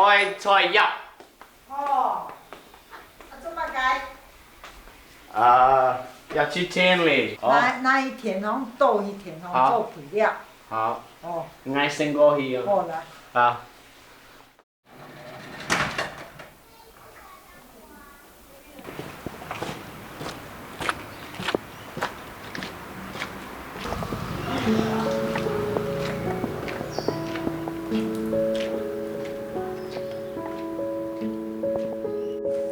菜一。哦，这么改？要去田里。那一田哦，豆一田哦，做配料。好。哦。嗌先過去啊。好來。啊。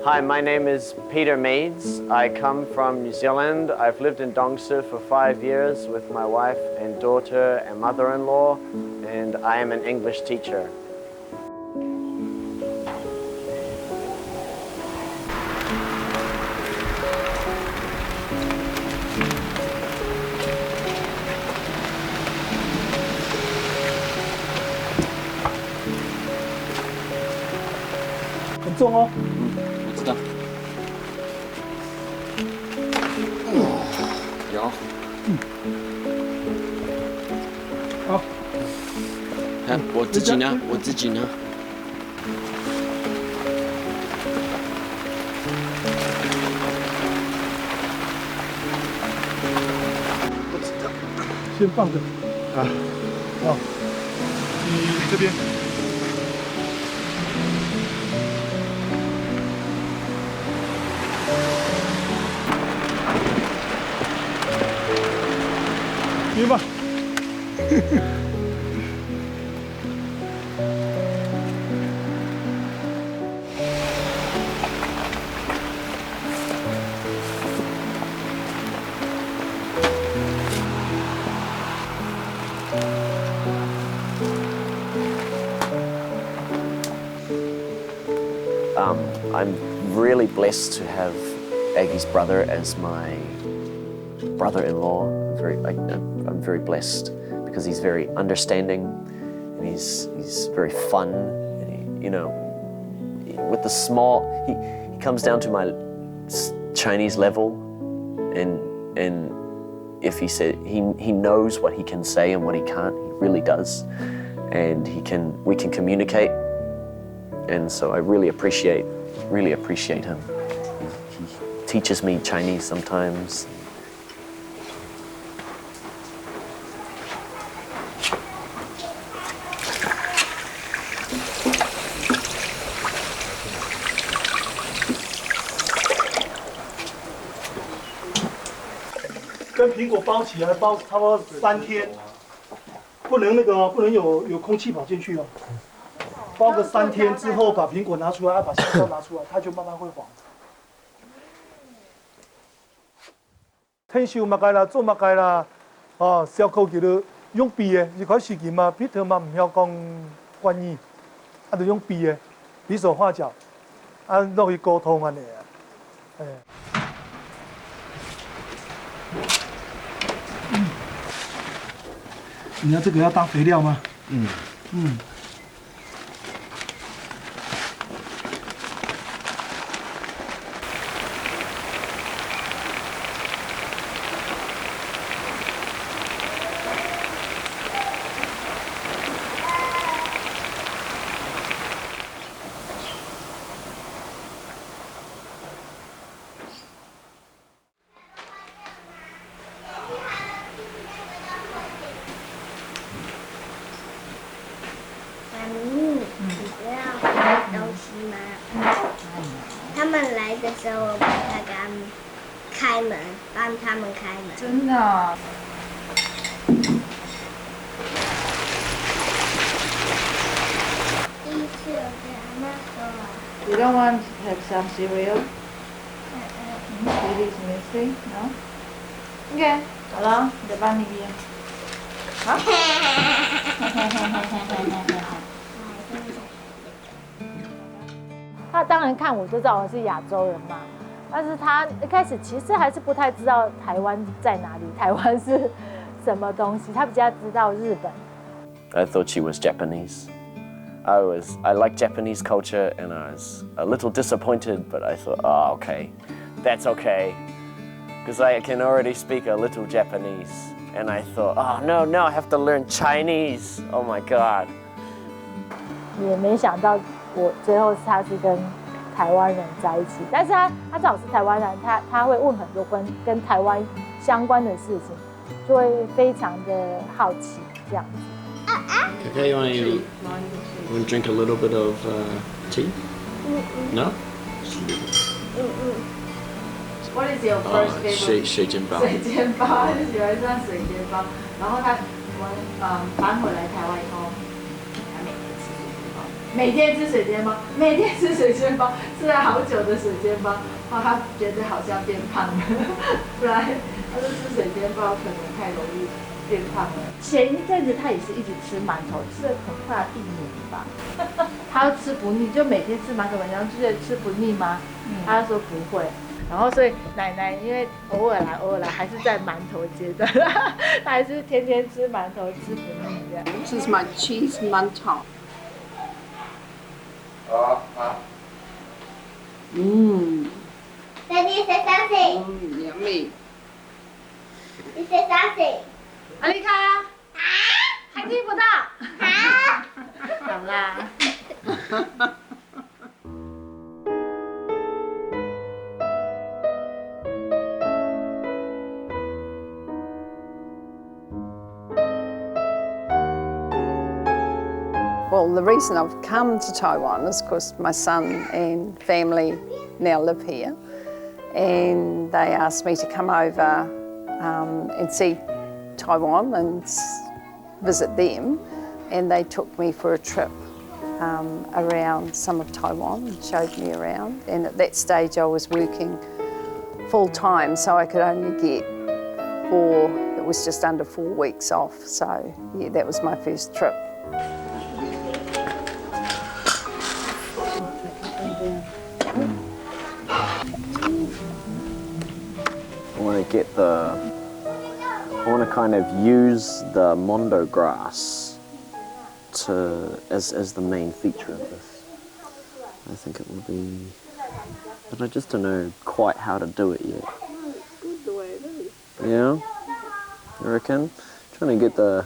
Hi, my name is Peter Maids. I come from New Zealand. I've lived in Dong Su for 5 years with my wife and daughter and mother-in-law, and I am an English teacher.很重哦。我知道。有。好。看我自己呢，我自己呢。不知道。先放着。啊。好。你这边。行吧。I'm really blessed to have Aggie's brother as my brother-in-law. I'm very blessed because he's very understanding and he's very fun. And with the small, he comes down to my Chinese level, and if he said he knows what he can say and what he can't, he really does, and we can communicate, and so I really appreciate him. He teaches me Chinese sometimes.跟苹果包起来，包差不多3天，不能有空气跑进去哦。包个3天之后，把苹果拿出来，把香蕉拿出来，它就慢慢会黄。天寿嘛该啦，做嘛该啦，小口叫做用笔的，一块时间嘛，Peter嘛唔晓讲关语，就用笔的，比手画脚，落去沟通安尼啊，你要这个要当肥料吗？嗯。他们来的时候，我才给他们开门，帮他们开门。真的、啊。You don't want to have some cereal? It is messy, no? Okay, 好了，你再帮你编。好。他当然看我就知道我是亚洲人嘛，但是他一开始其实还是不太知道台湾在哪里，台湾是什么东西，他比较知道日本。I thought she was Japanese. I like Japanese culture, and I was a little disappointed, but I thought, oh, okay, that's okay, because I can already speak a little Japanese. And I thought, oh no, I have to learn Chinese. Oh my God. 也没想到最后他是跟台湾人在一起，但是他正好是台湾人，他会问很多跟台湾相关的事情，就会非常的好奇这样子。Okay, you want to drink a little bit of tea? No? What is your first favorite? 水煎包。水煎包，他就喜欢上水煎包。然后我们搬回来台湾以后，他每天吃水煎包，每天吃水煎包，吃了好久的水煎包，他觉得好像变胖了，不然他说吃水煎包可能太容易变胖了。前一阵子他也是一直吃馒头，吃了很快1年吧。他吃不腻，就每天吃馒头，然后就觉得吃不腻吗？他说不会。然后所以奶奶因为偶尔来，还是在馒头阶段，她还是天天吃馒头，吃不腻这样。This is my cheese mantou. Daddy say something. Yummy. You say something. 阿丽卡，还听不到？好啦。Well, the reason I've come to Taiwan is because my son and family now live here, and they asked me to come over and see Taiwan and visit them, and they took me for a trip around some of Taiwan and showed me around. And at that stage I was working full time, so I could only get it was just under 4 weeks off. So yeah, that was my first trip. I want to kind of use the mondo grass as the main feature of this. I think it will be, but I just don't know quite how to do it yet. Good the way it is. Yeah, you reckon? Trying to get the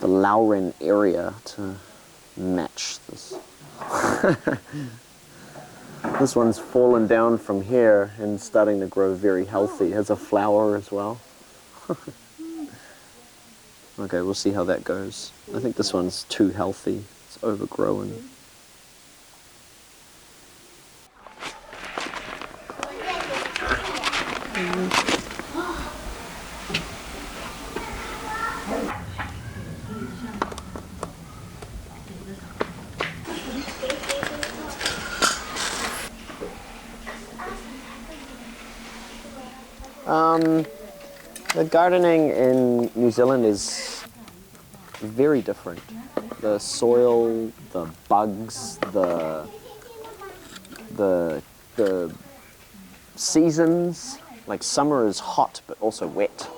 Lauren area to match this. This one's fallen down from here and starting to grow very healthy. It has a flower as well. Okay, we'll see how that goes. I think this one's too healthy. It's overgrown. The gardening in New Zealand is very different. The soil, the bugs, the seasons. Like summer is hot but also wet.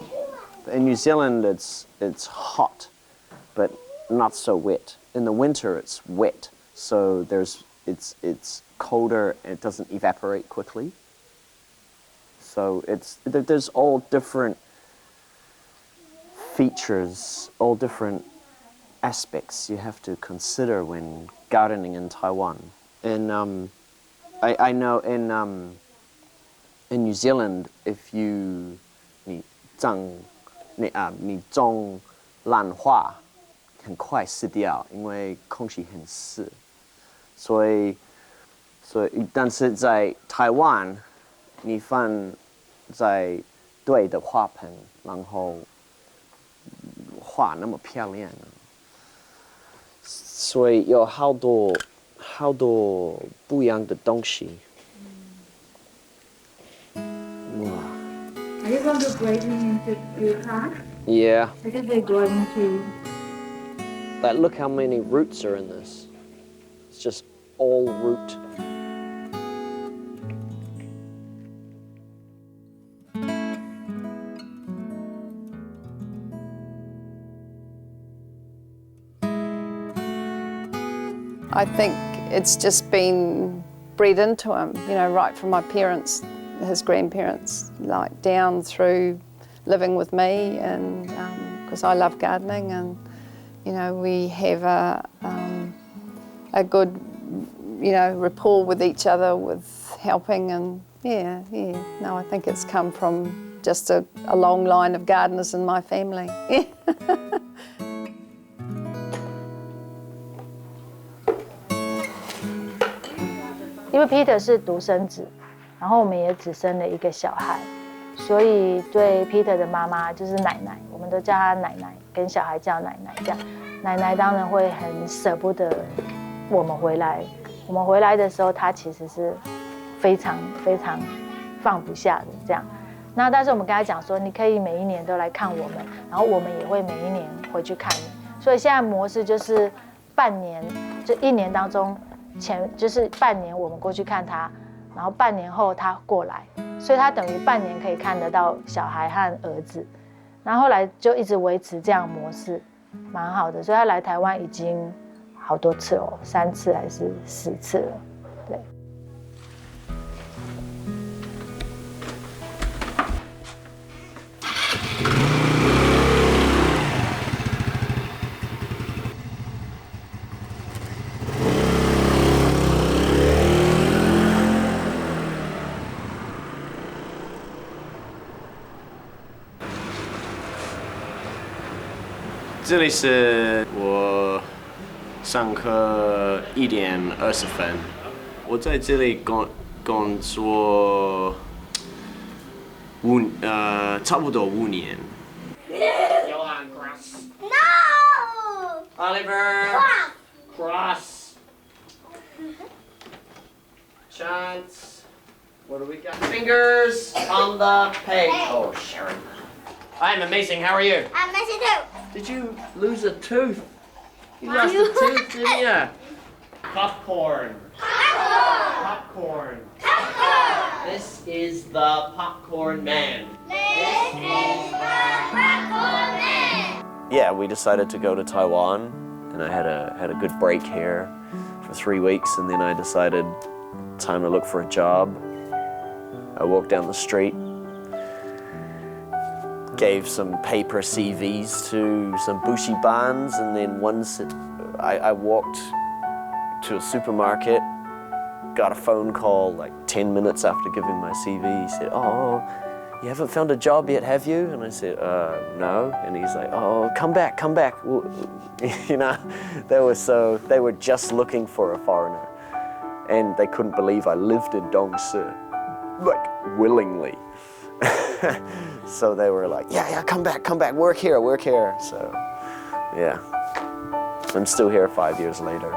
In New Zealand it's hot but not so wet. In the winter it's wet, so it's colder and it doesn't evaporate quickly. So there's all different features, all different aspects you have to consider when gardening in Taiwan. And I know in New Zealand, if you 你种兰花很快死掉，因为空气很湿。所以但是在台湾，你放在对的花盆，然后花那么漂亮，所以有好多不一样的东西。哇 Are you going to break into yucca? Yeah. Because they're going to. Like, look how many roots are in this. It's just all root. I think it's just been bred into him, you know, right from my parents, his grandparents, like down through living with me, and because I love gardening, and you know we have a good rapport with each other, with helping, and no, I think it's come from just a long line of gardeners in my family. 因为 Peter 是独生子，然后我们也只生了一个小孩，所以对 Peter 的妈妈就是奶奶，我们都叫她奶奶，跟小孩叫奶奶这样。奶奶当然会很舍不得我们回来。我们回来的时候，她其实是非常非常放不下的这样。那但是我们跟她讲说，你可以每一年都来看我们，然后我们也会每一年回去看你。所以现在模式就是半年，就1年当中。就是半年我们过去看他，然后半年后他过来，所以他等于半年可以看得到小孩和儿子，然后后来就一直维持这样模式，蛮好的。所以他来台湾已经好多次了，3次还是4次了，对。这里是我上课1点20分，我在这里工作差不多5年。Johan Cross. No! Oliver. Cross. Chance. What do we got? Fingers on the page. Oh, Sharon. I'm amazing. How are you? I'm messy too. Did you lose a tooth? You lost a tooth, didn't you? Popcorn. Popcorn. This is the popcorn man. This is the popcorn man. Yeah, we decided to go to Taiwan, and I had a good break here for 3 weeks, and then I decided time to look for a job. I walked down the street, gave some paper CVs to some bushi bans, and then I walked to a supermarket, got a phone call like 10 minutes after giving my CV. He said, "Oh, you haven't found a job yet, have you?" And I said, "No." And he's like, "Oh, come back. Well, they were just looking for a foreigner, and they couldn't believe I lived in Dongsi, like willingly." So they were like, yeah, come back, work here. So, yeah, I'm still here 5 years later.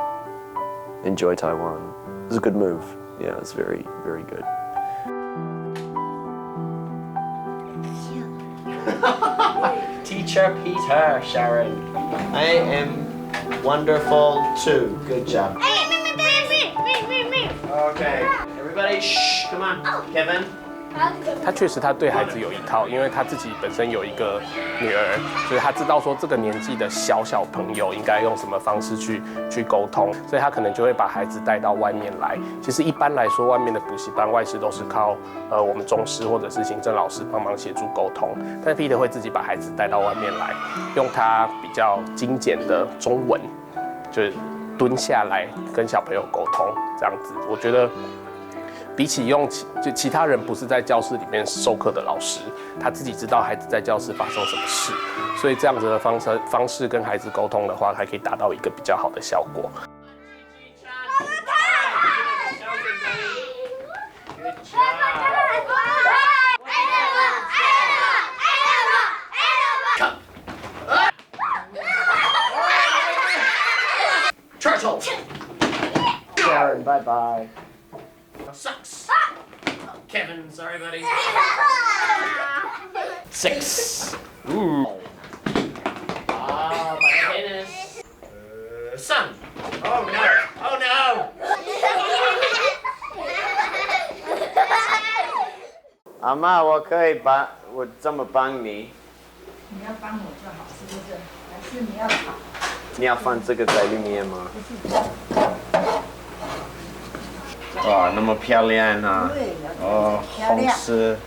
Enjoy Taiwan. It was a good move. Yeah, it's very, very good. Teacher Peter, Sharon. I am wonderful too. Good job. Okay, everybody, shh, come on. Kevin. 他确实他对孩子有一套，因为他自己本身有一个女儿，所以他知道说这个年纪的小朋友应该用什么方式去沟通，所以他可能就会把孩子带到外面来。其实一般来说，外面的补习班外师都是靠我们中师或者是行政老师帮忙协助沟通，但是 Peter 会自己把孩子带到外面来，用他比较精简的中文，就是蹲下来跟小朋友沟通这样子。我觉得。比起用其他人不是在教室里面授课的老师，他自己知道孩子在教室发生什么事，所以这样子的方式跟孩子沟通的话，还可以达到一个比较好的效果。Turtle. Sharon, bye bye. Sucks. Kevin, sorry, buddy. 6. Ooh. Ah, my penis. Son. Oh no. Oh no. 阿妈，我可以我这么帮你？你要帮我就好，是不是？还是你要炒？你要放这个在里面吗？哇，那么漂亮啊！哦，红色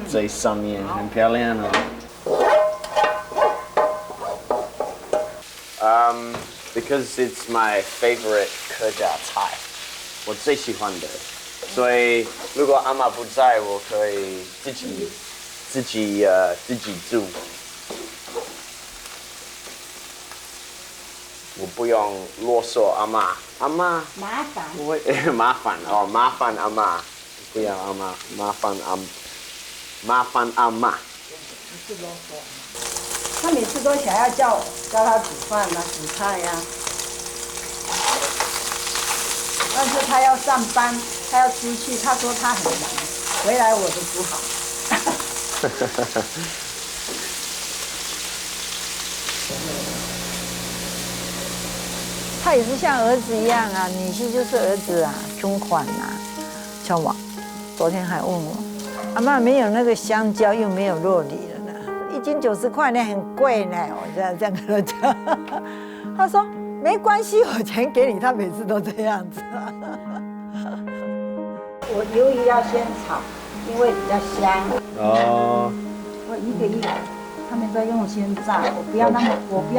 在上面，很漂亮啊。because it's my favorite 客家菜，我最喜欢的。所以如果阿嬷不在，我可以自己煮。我不用啰嗦阿嬷，阿嬷麻烦。我麻烦哦，麻烦阿嬷，不要阿嬷，麻烦阿嬷。不是啰嗦。他每次都想要叫他煮饭啊、煮菜呀、但是他要上班，他要出去，他说他很忙，回来我就煮好。他也是像儿子一样啊，女婿就是儿子啊，捐款啊，叫我。昨天还问我，阿嬷没有那个香蕉，又没有肉梨了呢，1斤90块呢，很贵呢。我这样跟他讲，他说没关系，我钱给你。他每次都这样子。我鱿鱼要先炒，因为比较香。哦。我一个一个，他们在用先炸，我不要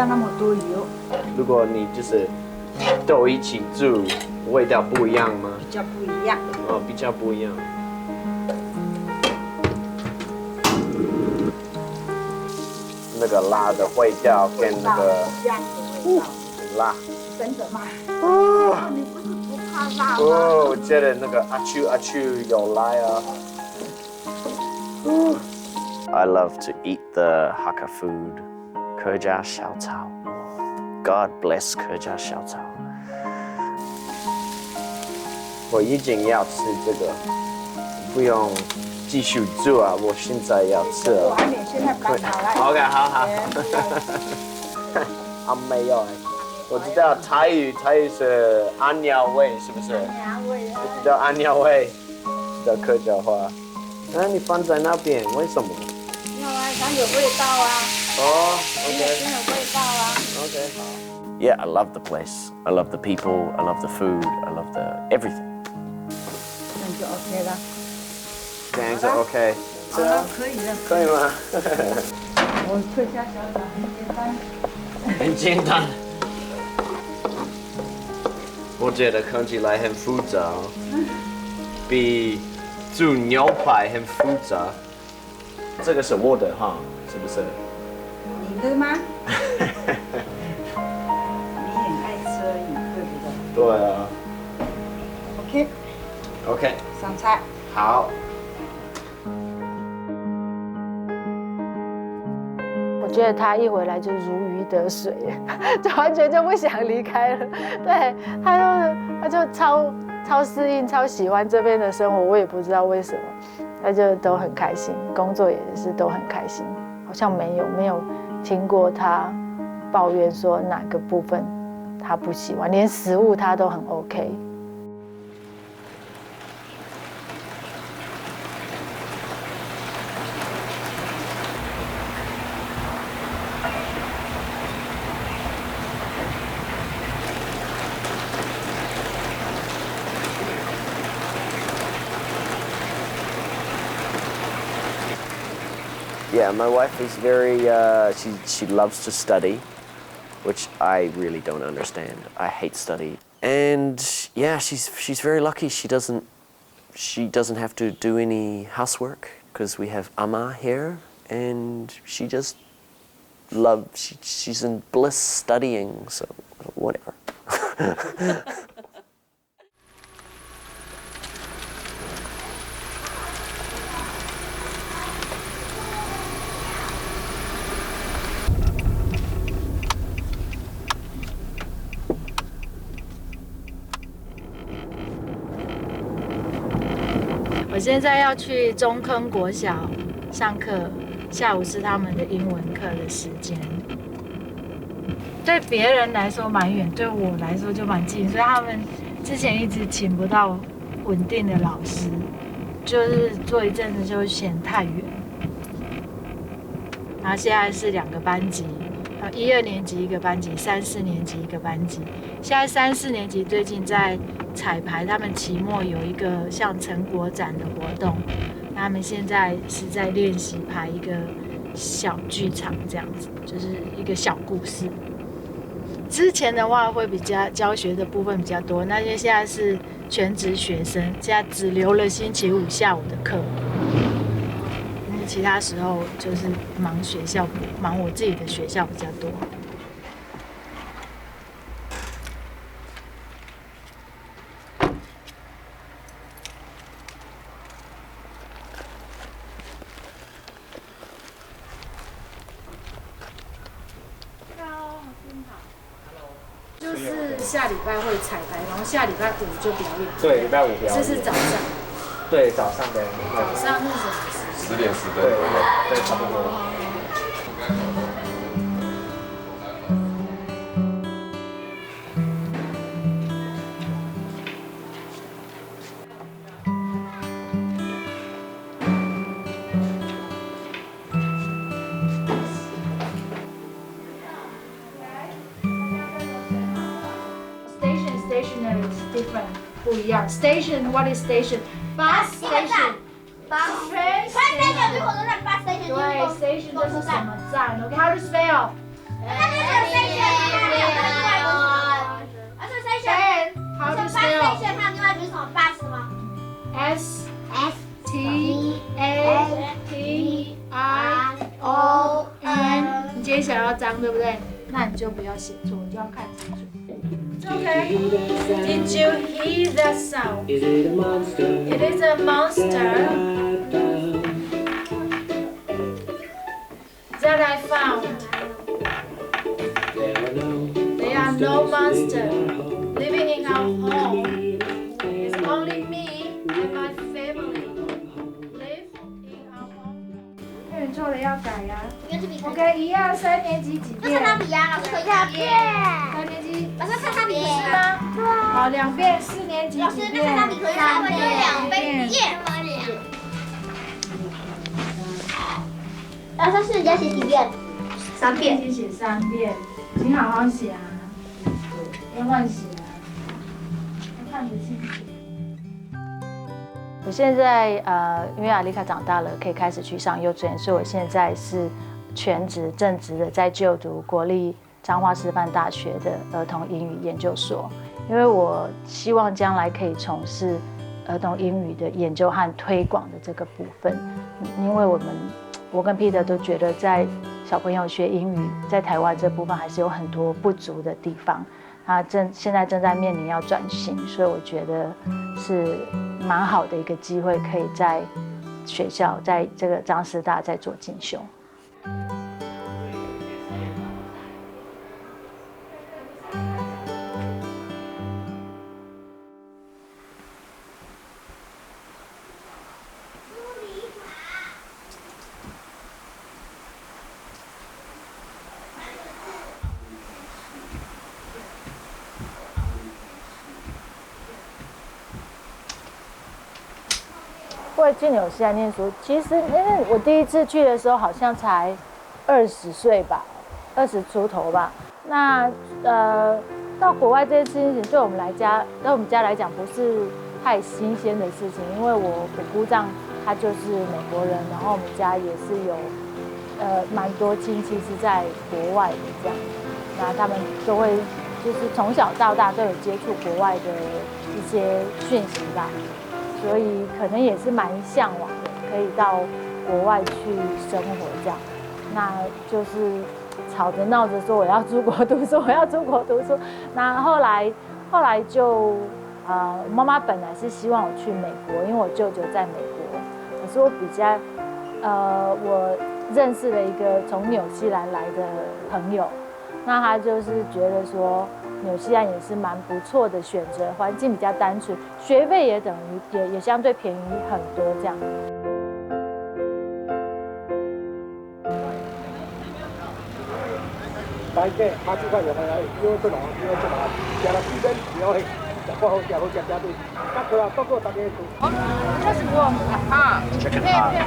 那么多油。如果你就是都一起煮，味道不一样吗？比较不一样。哦，比较不一样。那个辣的味道跟那个辣。真的吗？哦。你不是不怕辣吗？哦，我觉得那个阿秋有来啊。I love to eat the Hakka food, 客家小炒。God bless 客家小炒。我已经要吃这个，不用继续煮啊！我现在要吃了。我还没，现在刚好了。OK， 好。啊，没有哎，我知道台语是安鸟味，是不是？安味啊。我知道安鸟味的客家话。那你放在那边，为什么？没有啊，它有味道啊。哦真的有味道啊。OK， 好。Yeah, I love the place. I love the people. I love the food. I love the everything. 那就 OK 了。这样子 OK。好了，可以了。可以吗？我客家小炒很简单。很简单。我觉得看起来很复杂，比煮牛排很复杂。这个是我的哈，是不是？你的吗？你很爱吃而已，对不对？对啊。OK。上菜。好。我觉得他一回来就如鱼得水，就完全就不想离开了。对，他就超适应，超喜欢这边的生活，我也不知道为什么，他就都很开心，工作也是都很开心，好像没有听过他抱怨说哪个部分他不喜欢，连食物他都很 OK。Yeah, my wife is very, she loves to study, which I really don't understand. I hate study. And yeah, she's very lucky. She doesn't have to do any housework because we have Amma here, and she just loves, she's in bliss studying, so whatever. 我现在要去中坑国小上课，下午是他们的英文课的时间。对别人来说蛮远，对我来说就蛮近，所以他们之前一直请不到稳定的老师，就是做一阵子就嫌太远。然后现在是2个班级，1、2年级一个班级，3、4年级一个班级。现在3、4年级最近在彩排，他们期末有一个像成果展的活动，他们现在是在练习排一个小剧场，这样子就是一个小故事。之前的话会比较教学的部分比较多，那因为现在是全职学生，现在只留了星期五下午的课，那其他时候就是忙学校，忙我自己的学校比较多。就是下礼拜会彩排，然后下礼拜五就表演。对，礼拜五表演。这是早上。对，早上的。早上是什么时间？10点10分左右。对，差不多。Stationary is different， 不一样。Station, what is station? Bus station. Train station. 对 ，station 就是什么站 ？OK, how to spell? How to spell? S T A T I O N。你今天想要脏，对不对？那你就不要写错，你就要看清楚。Okay. Did you hear that sound? Is it a monster? It is a monster that I found. There are no monsters living in our home. It's only me and my family live in our home. 因为错了要改呀。OK， 1、2、3年级几遍？拿笔呀，老师可以2遍。3年级。老师看他笔可以是吗？对啊。好，2遍，4年级老师几遍？那看他笔可以2遍。老师是要写几遍？3遍。4年级写3遍，请好好写啊，别乱写啊，要看得清楚。我现在因为阿丽卡长大了，可以开始去上幼稚园，所以我现在是全职正职的在就读国立彰化师范大学的儿童英语研究所。因为我希望将来可以从事儿童英语的研究和推广的这个部分，因为我跟 Peter 都觉得在小朋友学英语在台湾这部分还是有很多不足的地方。他现在正在面临要转型，所以我觉得是蛮好的一个机会，可以在学校，在这个彰师大在做进修。会去纽西兰念书，其实因为我第一次去的时候好像才20岁吧，20出头吧。那到国外这件事情对我们家来讲不是太新鲜的事情，因为我姑丈他就是美国人，然后我们家也是有蛮多亲戚是在国外的这样，那他们都会就是从小到大都有接触国外的一些讯息吧。所以可能也是蛮向往的，可以到国外去生活这样。那就是吵着闹着说我要出国读书，我要出国读书。那后来就妈妈本来是希望我去美国，因为我舅舅在美国。可是我比较我认识了一个从纽西兰来的朋友，那他就是觉得说。纽西兰也是蛮不错的选择，环境比较单纯，学费也等于也相对便宜很多这样。大家下次看就係要出來，食了幾斤料係食不好食好食食對，得佢啊，不過大家做。這是我啊，Chicken heart.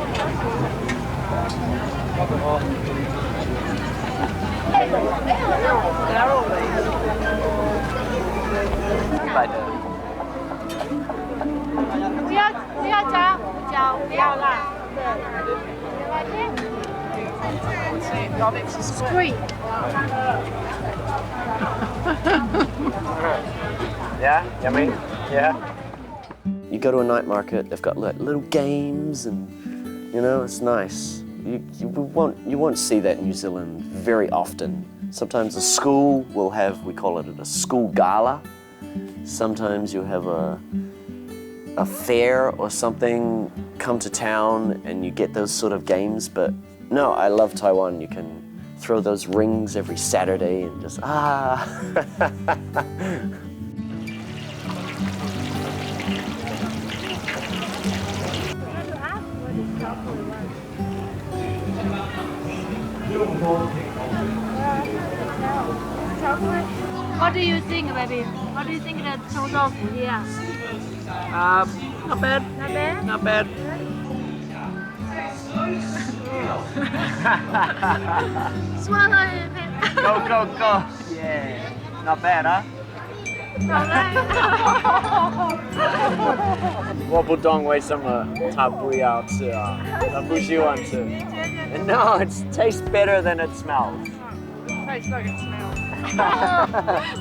不要加胡椒，不要辣，对，没关系。Screen. Yeah, yummy. Yeah. You go to a night market, they've got like little games and, you know, it's nice. You won't see that in New Zealand very often. Sometimes a school will have, we call it a school gala. Sometimes you have a fair or something come to town and you get those sort of games. But no, I love Taiwan. You can throw those rings every Saturday and just, What do you think, baby? What do you think of the tofu here? Not bad. Not bad? Not bad. Swallow it. Go. Yeah. Not bad, huh? 我不懂为什么他不要吃啊，他不喜欢吃。No, it tastes better than it smells. Tastes like it smells.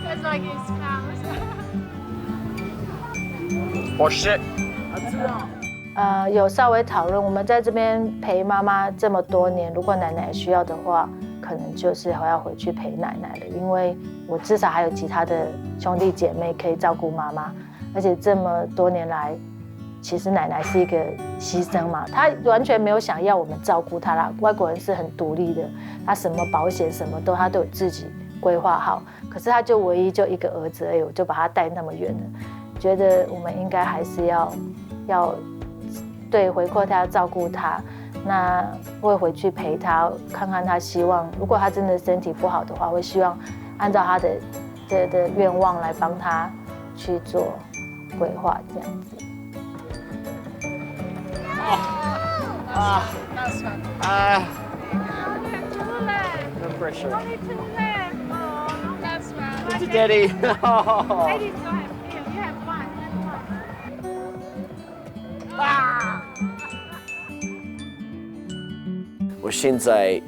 Tastes like it smells. Oh shit. 有稍微讨论，我们在这边陪妈妈这么多年，如果奶奶需要的话，可能就是要回去陪奶奶了，因为我至少还有其他的兄弟姐妹可以照顾妈妈，而且这么多年来，其实奶奶是一个牺牲嘛，她完全没有想要我们照顾她啦。外国人是很独立的，她什么保险什么她都有自己规划好，可是她就唯一就一个儿子而已，我就把他带那么远了，觉得我们应该还是要对回馈他，照顾他。那会回去陪他，看看他希望，如果他真的身体不好的话，会希望按照他的愿望来帮他去做规划，这样子。No pressure. Only two left. Oh, that's right. Daddy. Daddy, go ahead. You have one. Wow. 我现在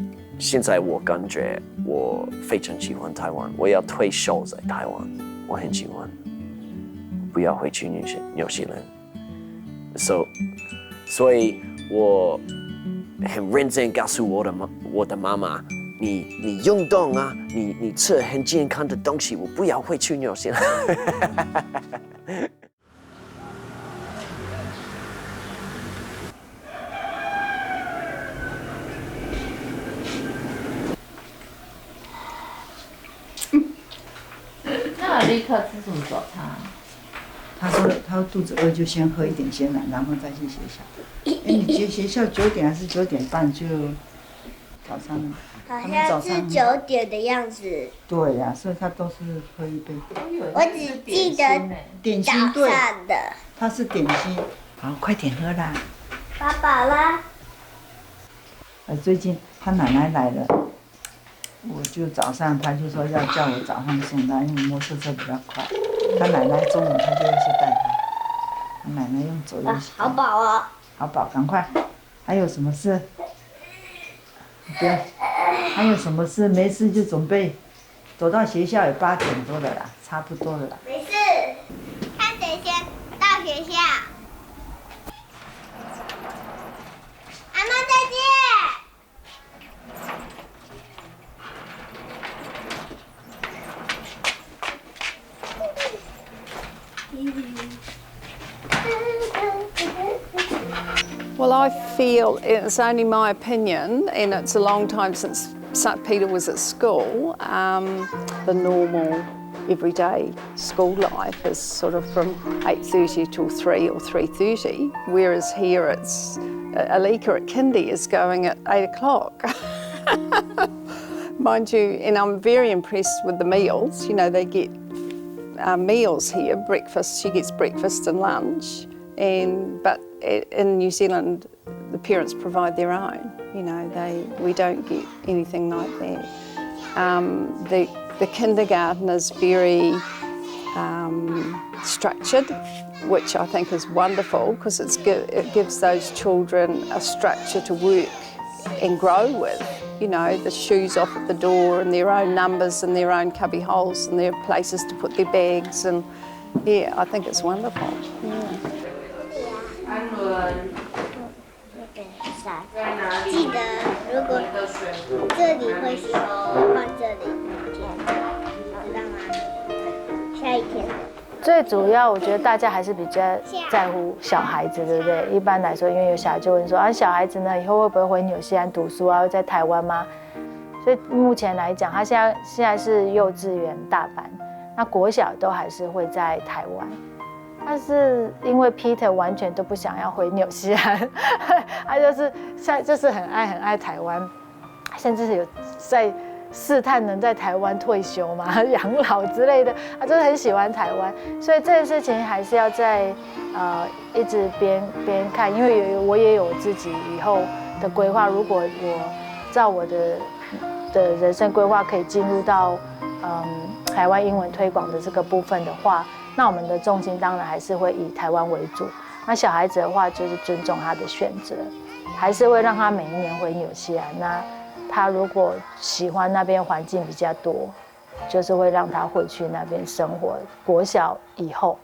我感觉我非常喜欢台湾，我要退休在台湾，我很喜欢，不要回去纽西兰。所以我很认真告诉我的妈妈，你运动啊，你吃很健康的东西，我不要回去纽西兰。立刻吃什么早餐？他说肚子饿就先喝一点鲜奶，然后再去学校。你学校9点还是9点半就早上？好像是9点的样子。对呀，所以他都是喝一杯。我只记得点心早上的。他是点心。好，快点喝啦。爸爸啦。最近他奶奶来了。我就早上，他就说要叫我早上送他，因为摩托车比较快。他奶奶中午他就要去带他，他奶奶用走路。好饱啊！好饱，赶快。还有什么事？不要。还有什么事？没事就准备。走到学校也8点多了啦，差不多了啦。没事，看谁先到学校。阿妈再见。Well, I feel it's only my opinion, and it's a long time since St. Peter was at school. The normal, everyday school life is sort of from 8:30 till 3 or 3:30, whereas here it's Alika at kindy is going at 8 o'clock. Mind you, and I'm very impressed with the meals. You know, they get meals here, breakfast. She gets breakfast and lunch, but in New Zealand, the parents provide their own. You know, we don't get anything like that. The kindergarten is very structured, which I think is wonderful because it gives those children a structure to work and grow with. you know, the shoes off at the door and their own numbers and their own cubby holes and their places to put their bags. And yeah, I think it's wonderful. Yeah. 记得如果这里会湿，放这里，知道吗？下一天。最主要，我觉得大家还是比较在乎小孩子，对不对？一般来说，因为有小孩就问说啊，小孩子呢以后会不会回纽西兰读书啊？会在台湾吗？所以目前来讲，他现在是幼稚园大班，那国小都还是会在台湾。但是因为 Peter 完全都不想要回纽西兰，他就是很爱台湾，甚至是有在试探能在台湾退休嘛、养老之类的，他就是很喜欢台湾，所以这件事情还是要在一直边看，因为我也有自己以后的规划，如果我照我的人生规划可以进入到台湾英文推广的这个部分的话。那我们的重心当然还是会以台湾为主。那小孩子的话，就是尊重他的选择，还是会让他每一年回纽西兰。那他如果喜欢那边环境比较多，就是会让他回去那边生活。国小以后，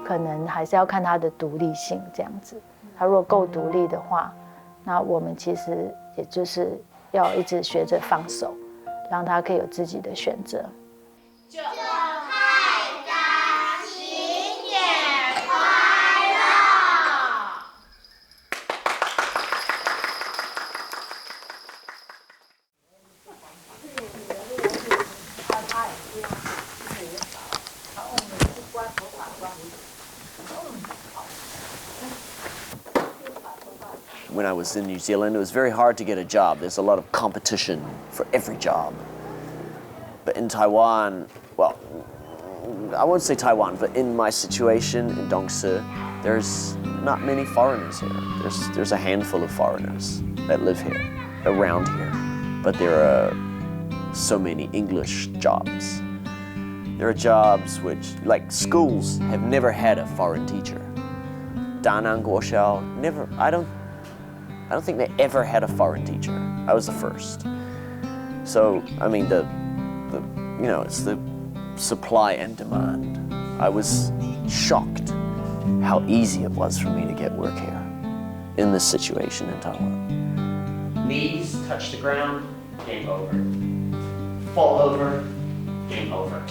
可能还是要看他的独立性这样子。他如果够独立的话，那我们其实也就是要一直学着放手，让他可以有自己的选择。When I was in New Zealand, it was very hard to get a job. There's a lot of competition for every job. But in Taiwan, well, I won't say Taiwan, but in my situation in Dongsi, there's not many foreigners here. There's a handful of foreigners that live here, around here. But there are so many English jobs. There are jobs which, like schools, have never had a foreign teacher. Danang Guoxiao, never, I don't think they ever had a foreign teacher. I was the first. So, I mean, it's the supply and demand. I was shocked how easy it was for me to get work here in this situation in Taiwan. Knees touch the ground, game over. Fall over, game over.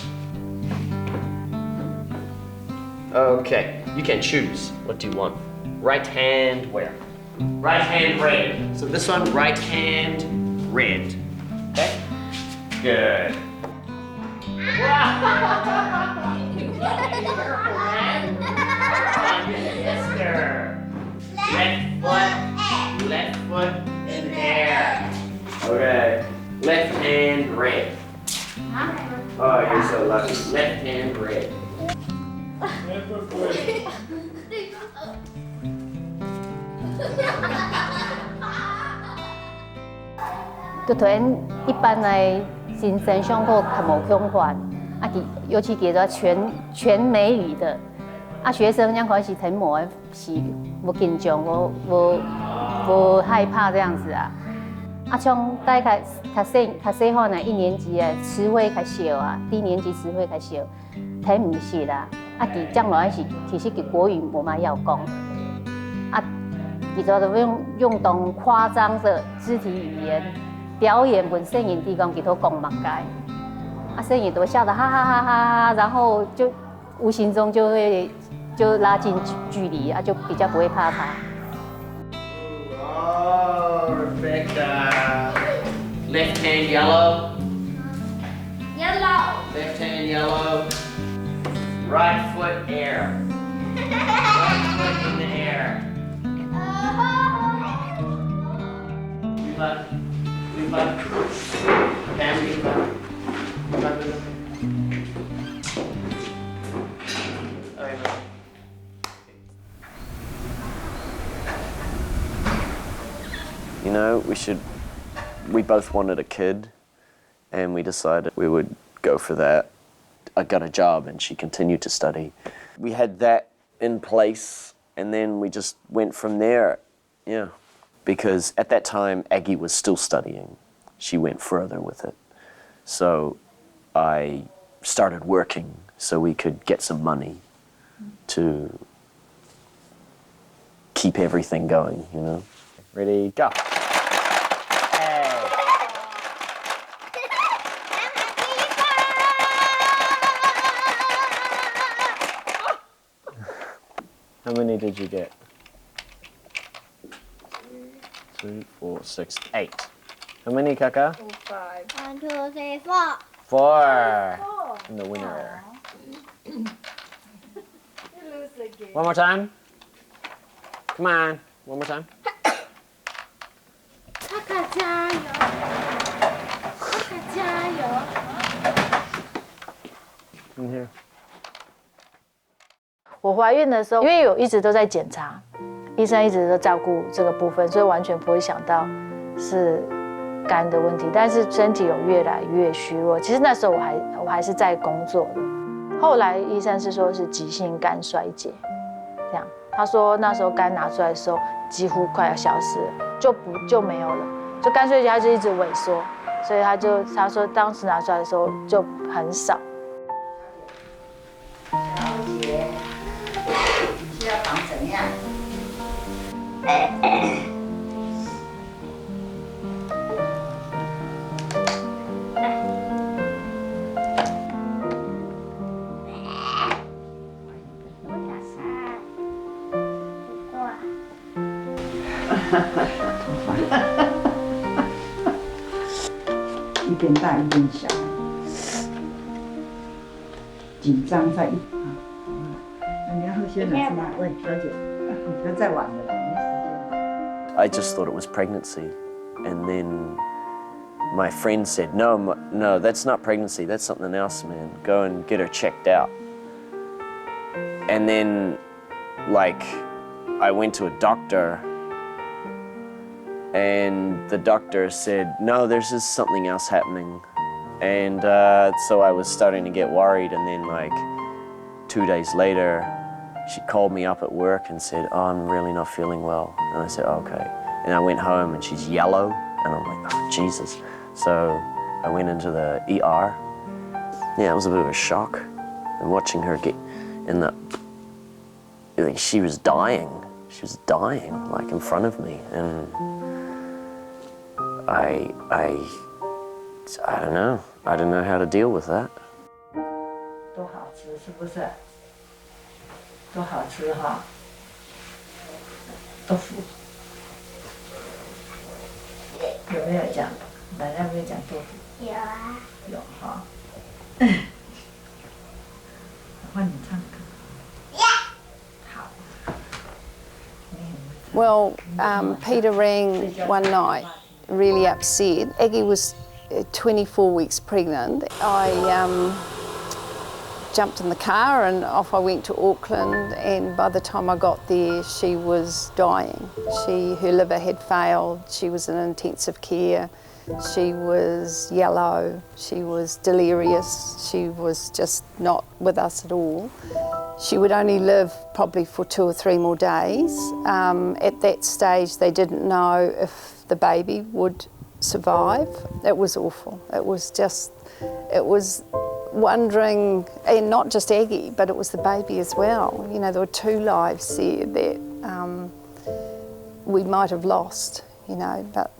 Okay, you can choose. What do you want? Right hand where? Right hand red. So this one, right hand red. Okay? Good. Wow! Careful, man. Sister. Left foot in the air. Okay. Left hand red. Oh, you're so lucky. Left hand red. Tôi thấy一般来新生上课较无恐慌，尤其给咗全美语的，学生刚开始听无是无紧张，无害怕这样子啊。从大概较细汉的1年级啊，词汇较少啊，低年级词汇较少，听唔是啦。将来是其实国语无嘛要讲，其实都用动夸张的肢体语言表演本身人地讲给他讲嘛该，声音都笑得哈哈哈哈，然后就无形中就拉近距离就比较不会怕他。Oh, Rebecca. Left hand yellow. Yellow. Left hand yellow. Right foot air. Right foot in the air. Move up. Move up. Down, move up. Move up, move up. All right, move. You know, we both wanted a kid, and we decided we would go for that. I got a job and she continued to study. We had that in place, and then we just went from there, yeah. Because at that time, Aggie was still studying. she went further with it. So I started working so we could get some money to keep everything going, you know. Ready, go. Hey. How many did you get? 2, 4, 6, 8. How many, Kaka? 1, 2, 3, 4. 4. I'm the winner. One more time. Come on. One more time. 卡卡加油！卡卡加油！ In here. 我怀孕的时候，因为一直都在检查，医生一直都照顾这个部分，所以完全不会想到是肝的问题，但是身体有越来越虚弱。其实那时候我还是在工作的，后来医生是说是急性肝衰竭，这样。他说那时候肝拿出来的时候几乎快要消失了，就没有了，就肝衰竭它就一直萎缩，所以他说当时拿出来的时候就很少。了解，你是要绑怎样？一边大一边小，紧张在那你要喝些奶吗？喂，小姐，你不要再玩了，没时间。 I just thought it was pregnancy, and then my friend said, no, that's not pregnancy, that's something else, man. Go and get her checked out. And then, like, I went to a doctor, and the doctor said, no, there's just something else happening. And so I was starting to get worried, and then, like, 2 days later, she called me up at work and said, oh, I'm really not feeling well. And I said, okay. And I went home and she's yellow, and I'm like, oh, Jesus. So I went into the ER. Yeah, it was a bit of a shock. And watching her get in the, like, she was dying. She was dying, like, in front of me. And I don't know. I didn't know how to deal with that. 多好吃，是不是？多好吃哈！豆腐有没有讲？奶奶有没有讲豆腐？有啊。有哈。换你唱歌。好。 Well, Peter rang one night, really upset. Aggie was 24 weeks pregnant. I jumped in the car and off I went to Auckland, and by the time I got there she was dying. Her liver had failed, she was in intensive care, she was yellow, she was delirious, she was just not with us at all. She would only live probably for 2 or 3 more days. At that stage they didn't know if the baby would survive. It was awful. It was wondering, and not just Aggie, but it was the baby as well. You know, there were 2 lives there that we might have lost, you know, but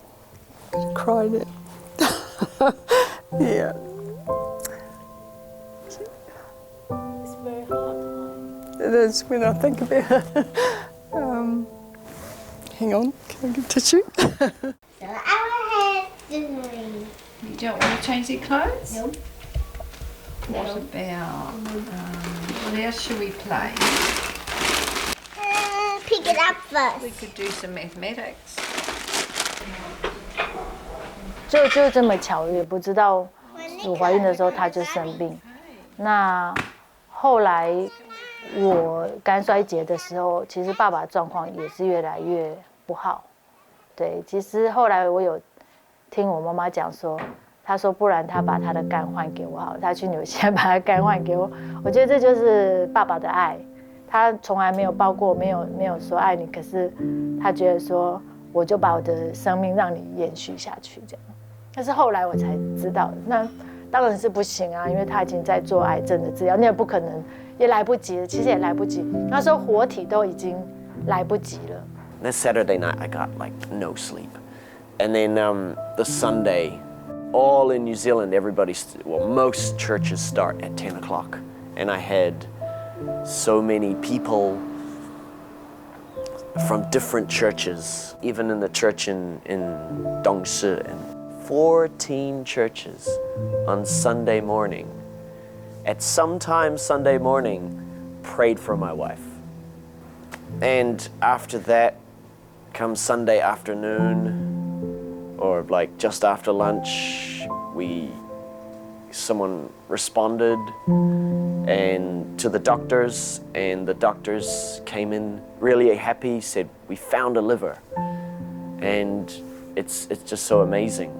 I cried it. Yeah. It's very hard. It is when I think about it. Hang on, can I get tissue? So I will have to. You don't want to change your clothes? Nope. What about, what else should we play? Pick it up first. We could do some mathematics. 就这么巧，也不知道我怀孕的时候她就生病。那后来我肝衰竭的时候，其实爸爸状况也是越来越不好。对，其实后来我有听我妈妈讲说，她说不然她把她的肝换给我好了，她去纽西兰把她肝换给我。我觉得这就是爸爸的爱，他从来没有抱过，没有说爱你，可是他觉得说我就把我的生命让你延续下去这样。但是后来我才知道，那当然是不行啊，因为他已经在做癌症的治疗，那也不可能，也来不及了，其实也来不及。那时候活体都已经来不及了。That Saturday night, I got like no sleep. And then the Sunday, all in New Zealand, most churches start at 10 o'clock. And I had so many people from different churches, even in the church in Dongshi, and 14 churches on Sunday morning. At some time Sunday morning, prayed for my wife. And after that, come Sunday afternoon, or like just after lunch, someone responded and to the doctors, and the doctors came in really happy, said, we found a liver. And it's just so amazing.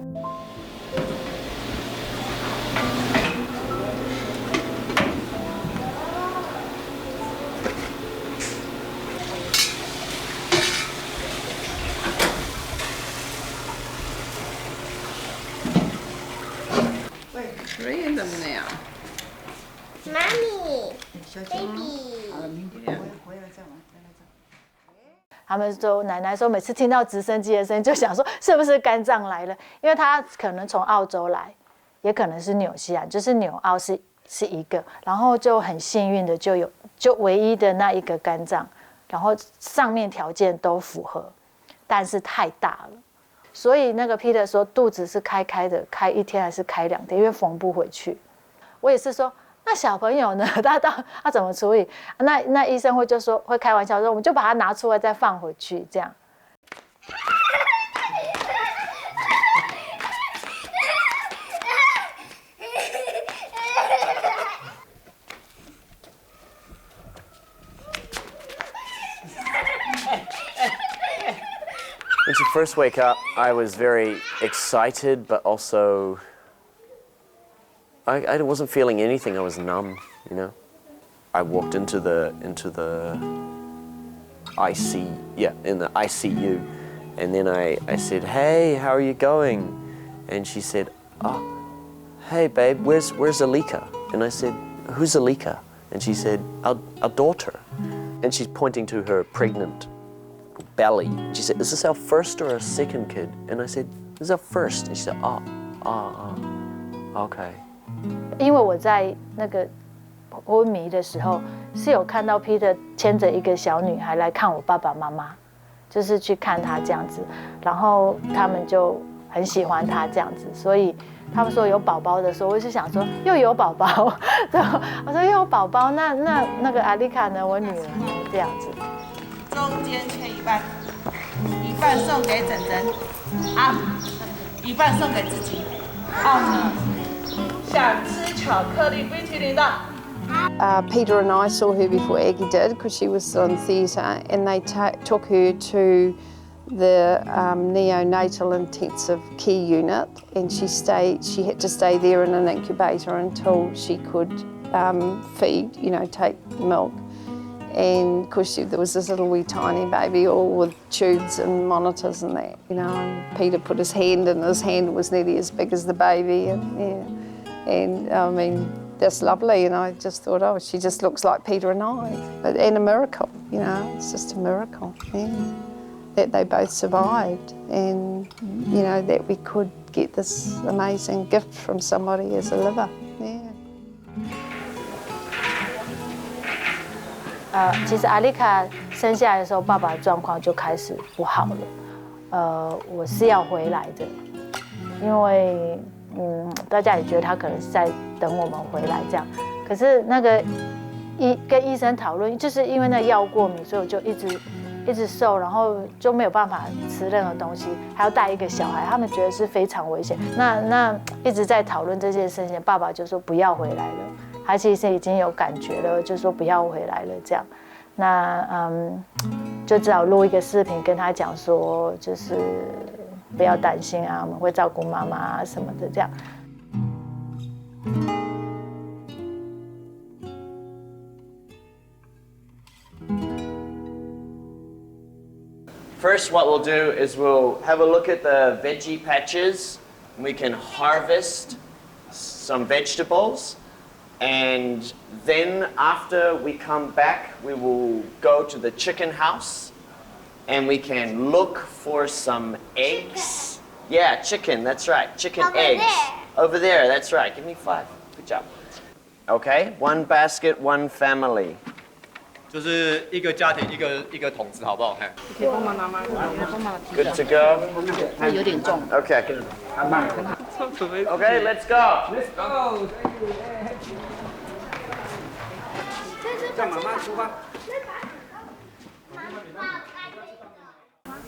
Three of them now. Mommy, baby. 他们说，奶奶说，每次听到直升机的声音，就想说是不是肝脏来了？因为他可能从澳洲来，也可能是纽西兰，就是纽澳是一个，然后就很幸运的就唯一的那一个肝脏，然后上面条件都符合，但是太大了，所以那个 Peter 说肚子是开的，开1天还是开2天，因为缝不回去。我也是说。那小朋友呢？他怎么处理？那医生会开玩笑说，我们就把它拿出来再放回去，这样。When she first woke up, I was very excited, but also I wasn't feeling anything. I was numb, you know. I walked into the ICU, and then I said, "Hey, how are you going?" And she said, "Oh, hey, babe, where's Alika?" And I said, "Who's Alika?" And she said, "Our daughter." And she's pointing to her pregnant belly. And she said, "Is this our first or our second kid?" And I said, "This is our first." And she said, "Okay." 因为我在那个昏迷的时候，是有看到 Peter 牵着一个小女孩来看我爸爸妈妈，就是去看他这样子，然后他们就很喜欢他这样子，所以他们说有宝宝的时候，我就想说又有宝宝，对，我说又有宝宝，那个阿丽卡呢，我女儿呢这样子。中间切一半，一半送给整整，啊，一半送给自己，想吃巧克力冰淇淋的。Peter and I saw her before Aggie did because she was still in theatre, and they took her to the neonatal intensive care unit, and she had to stay there in an incubator until she could feed, take milk. And of course there was this little wee tiny baby all with tubes and monitors and that, and Peter put his hand in, his hand was nearly as big as the baby, and I mean, that's lovely, and I just thought, oh, she just looks like Peter and I, and a miracle, it's just a miracle, that they both survived, and that we could get this amazing gift from somebody as a liver, 其实阿丽卡生下来的时候，爸爸的状况就开始不好了。我是要回来的，因为大家也觉得他可能是在等我们回来这样。可是那个跟医生讨论，就是因为那药过敏，所以我就一直瘦，然后就没有办法吃任何东西，还要带一个小孩，他们觉得是非常危险。那一直在讨论这件事情，爸爸就说不要回来了。他其实已经有感觉了，就说不要回来了这样。那就只好录一个视频跟他讲说，就是不要担心啊，我们会照顾妈妈啊什么的这样。First, what we'll do is we'll have a look at the veggie patches We can harvest some vegetables, and then after we come back, we will go to the chicken house, and we can look for some eggs. Yeah, chicken, that's right, chicken eggs. Over there, that's right. Give me 5. Good job. Okay, 1 basket, 1 family. 就是一个家庭一个桶子，好不好？哎， Good to go. 有点重。 Okay. Okay, let's go. Let's go. 叫妈妈出发。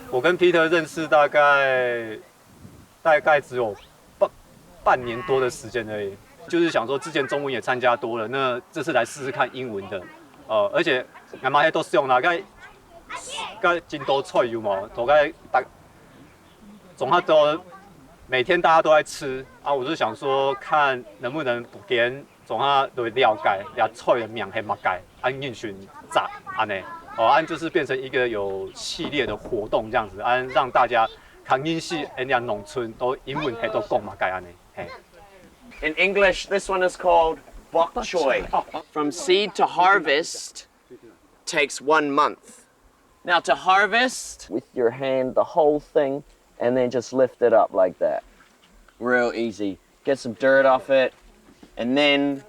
我跟 Peter 认识大概只有半年多的时间而已，就是想说之前中文也参加多了，那这次来试试看英文的。而且阿妈迄都上啦，甲真多菜有冇？都总较多，每天大家都在吃啊，我就想说看能不能给人总较对了解，俩菜的名系乜解，按运巡炸安尼，按就是变成一个有系列的活动这样子，按让大家看认识人家农村都英文系都讲乜解安尼，嘿。In English, this one is called bok choy. From seed to harvest takes 1 month. Now to harvest, with your hand, the whole thing, and then just lift it up like that. Real easy. Get some dirt off it, and then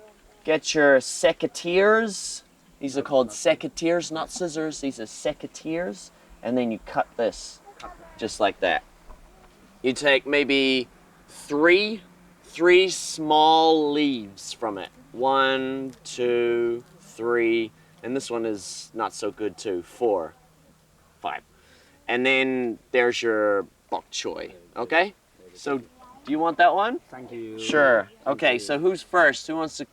get your secateurs. These are called secateurs, not scissors. These are secateurs, and then you cut this, just like that. You take maybe three small leaves from it. 1, 2, 3, and this one is not so good too. 4, 5. And then there's your bok choy, okay? So, do you want that one? Thank you. Sure. Okay, so who's first? Who wants to?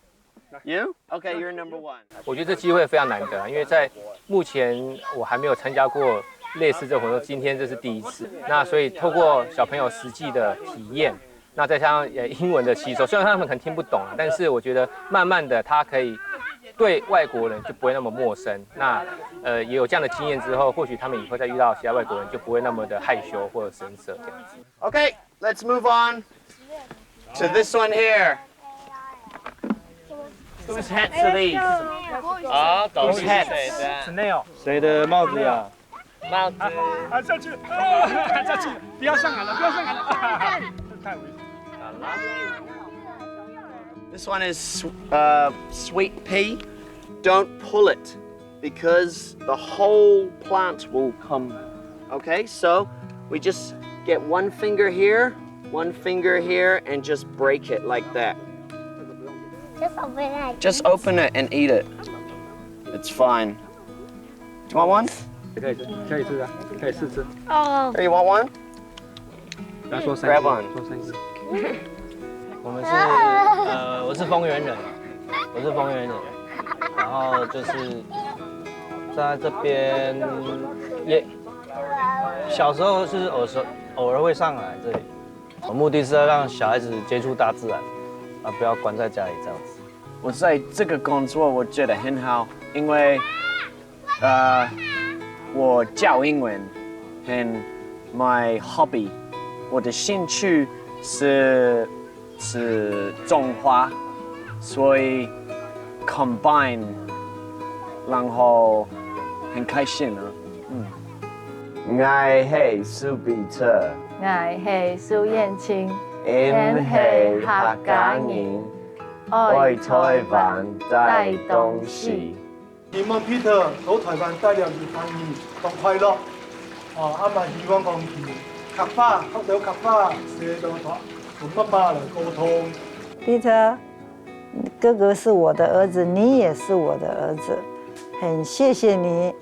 You? Okay, you're number 1. 我觉得这机会非常难得，因为在目前我还没有参加过类似这活动，今天这是第一次。那所以透过小朋友实际的体验。那再加上英文的吸收，虽然他们可能听不懂，但是我觉得慢慢的他可以对外国人就不会那么陌生。那也有这样的经验之后，或许他们以后再遇到其他外国人就不会那么的害羞或者生涩这样子。Okay, let's move on to this one here. Whose hats are these? 啊，都是 hats. Snail。谁的帽子呀？帽子。啊，下去，啊，下去，不要上来了，不要上来了，太危险。This one is sweet pea. Don't pull it because the whole plant will come. Okay, so we just get 1 finger here, 1 finger here, and just break it like that. Just open it and eat it. It's fine. Do you want one? 可以吃的，可以试吃。哦。 Here, you want one? 不要说3 Grab one. 说3个。我们是我是丰原人，然后就是在这边也小时候是偶尔会上来这里，我目的是要让小孩子接触大自然，啊，不要关在家里这样子。我在这个工作我觉得很好，因为我教英文很 my hobby， 我的兴趣是种花，所以 combine， 然后很开心啊。我係蘇比特，我係蘇燕青，因係客家人，愛台灣帶東西。希望 Peter 到台灣帶了兒童兒同快樂，嘛希望講客家學到客家，寫到同媽媽來溝通。Peter，哥哥是我的兒子，你也是我的兒子，很謝謝你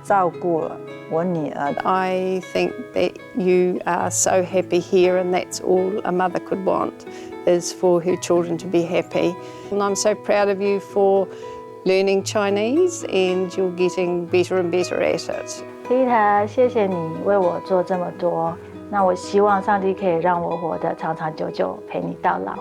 照顧了我女兒。I think that you are so happy here, and that's all a mother could want, is for her children to be happy. And I'm so proud of you for learning Chinese, and you're getting better and better at it. Peter，谢谢你为我做这么多，那我希望上帝可以让我活得长长久久，陪你到老。